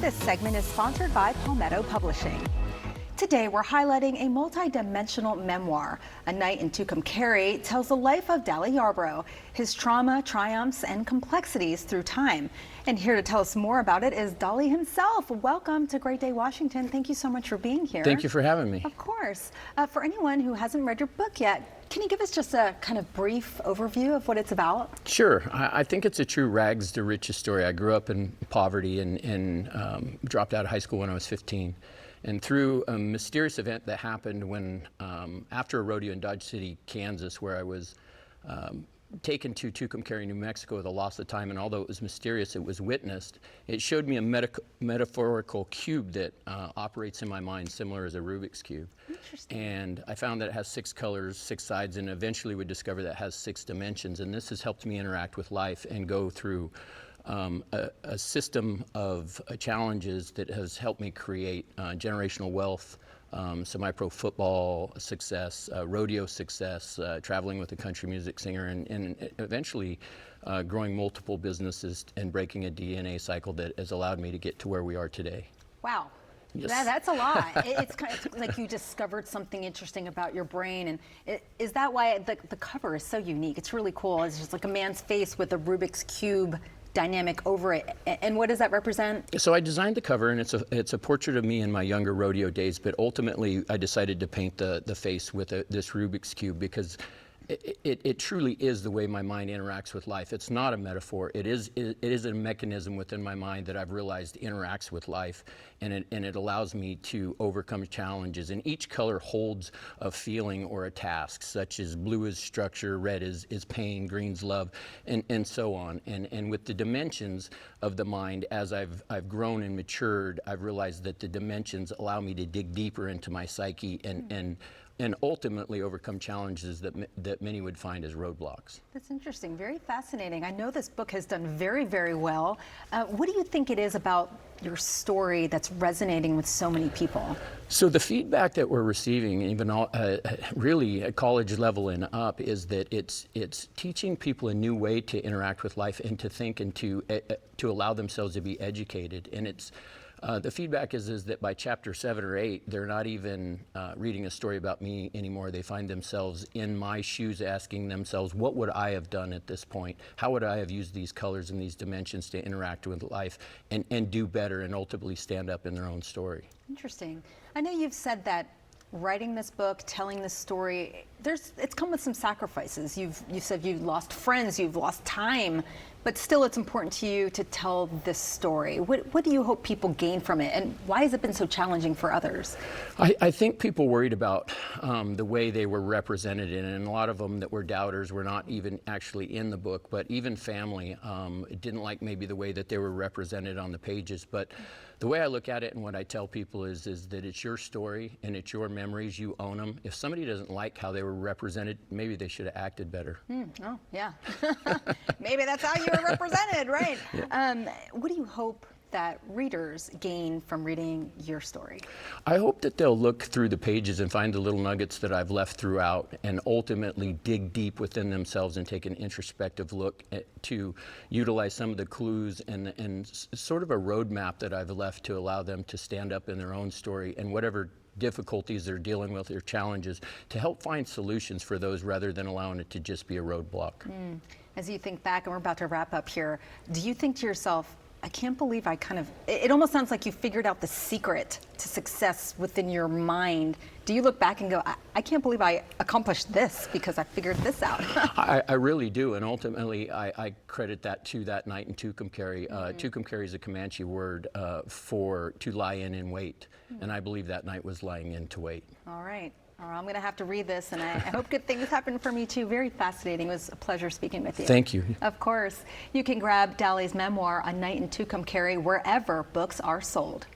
This segment is sponsored by Palmetto Publishing. Today, we're highlighting a multi-dimensional memoir. A Night in Tucumcari tells the life of Dali Yarbrough, his trauma, triumphs, and complexities through time. And here to tell us more about it is Dali himself. Welcome to Great Day, Washington. Thank you so much for being here. Thank you for having me. Of course. For anyone who hasn't read your book yet, can you give us just a kind of brief overview of what it's about? Sure. I think it's a true rags to riches story. I grew up in poverty and dropped out of high school when I was 15. And through a mysterious event that happened when, after a rodeo in Dodge City, Kansas, where I was taken to Tucumcari, New Mexico with a loss of time, and although it was mysterious, it was witnessed. It showed me a metaphorical cube that operates in my mind, similar as a Rubik's Cube. Interesting. And I found that it has 6 colors, 6 sides, and eventually would discover that it has 6 dimensions. And this has helped me interact with life and go through a system of challenges that has helped me create generational wealth, semi-pro football success, rodeo success, traveling with a country music singer, and eventually growing multiple businesses and breaking a DNA cycle that has allowed me to get to where we are today. Wow. Yes. That's a lot. It's kind of like you discovered something interesting about your brain. And is that why the cover is so unique? It's really cool. It's just like a man's face with a Rubik's Cube dynamic over it. And what does that represent? So I designed the cover, and it's a portrait of me in my younger rodeo days, but ultimately I decided to paint the face with this Rubik's Cube because it truly is the way my mind interacts with life. It's not a metaphor. It is a mechanism within my mind that I've realized interacts with life, and it allows me to overcome challenges. And each color holds a feeling or a task, such as blue is structure, red is pain, green's love, and so on. And with the dimensions of the mind, as I've grown and matured, I've realized that the dimensions allow me to dig deeper into my psyche and ultimately overcome challenges that many would find as roadblocks. That's interesting, very fascinating. I know this book has done very, very well. What do you think it is about your story that's resonating with so many people? So the feedback that we're receiving, even really at college level and up, is that it's teaching people a new way to interact with life and to think and to allow themselves to be educated. And it's the feedback is that by chapter 7 or 8, they're not even reading a story about me anymore. They find themselves in my shoes asking themselves, what would I have done at this point? How would I have used these colors and these dimensions to interact with life and do better and ultimately stand up in their own story? Interesting. I know you've said that writing this book, telling this story, it's come with some sacrifices. You've said you've lost friends, you've lost time, but still it's important to you to tell this story. What do you hope people gain from it, and why has it been so challenging for others? I think people worried about the way they were represented in it, and a lot of them that were doubters were not even actually in the book, but even family didn't like maybe the way that they were represented on the pages. But the way I look at it and what I tell people is that it's your story and it's your memories, you own them. If somebody doesn't like how they were represented, maybe they should have acted better. Oh, yeah. Maybe that's how you were represented, right? Yeah. What do you hope that readers gain from reading your story? I hope that they'll look through the pages and find the little nuggets that I've left throughout and ultimately dig deep within themselves and take an introspective look to utilize some of the clues and sort of a roadmap that I've left to allow them to stand up in their own story and whatever difficulties they're dealing with or challenges to help find solutions for those rather than allowing it to just be a roadblock. As you think back, and we're about to wrap up here, do you think to yourself, I can't believe it almost sounds like you figured out the secret to success within your mind. Do you look back and go, I can't believe I accomplished this because I figured this out? I really do, and ultimately I credit that to that night in Tucumcari. Tucumcari is a Comanche word for to lie in and wait, and I believe that night was lying in to wait. All right. I'm going to have to read this, and I hope good things happen for me too. Very fascinating. It was a pleasure speaking with you. Thank you. Of course. You can grab Dali's memoir, A Night in Tucumcari, wherever books are sold.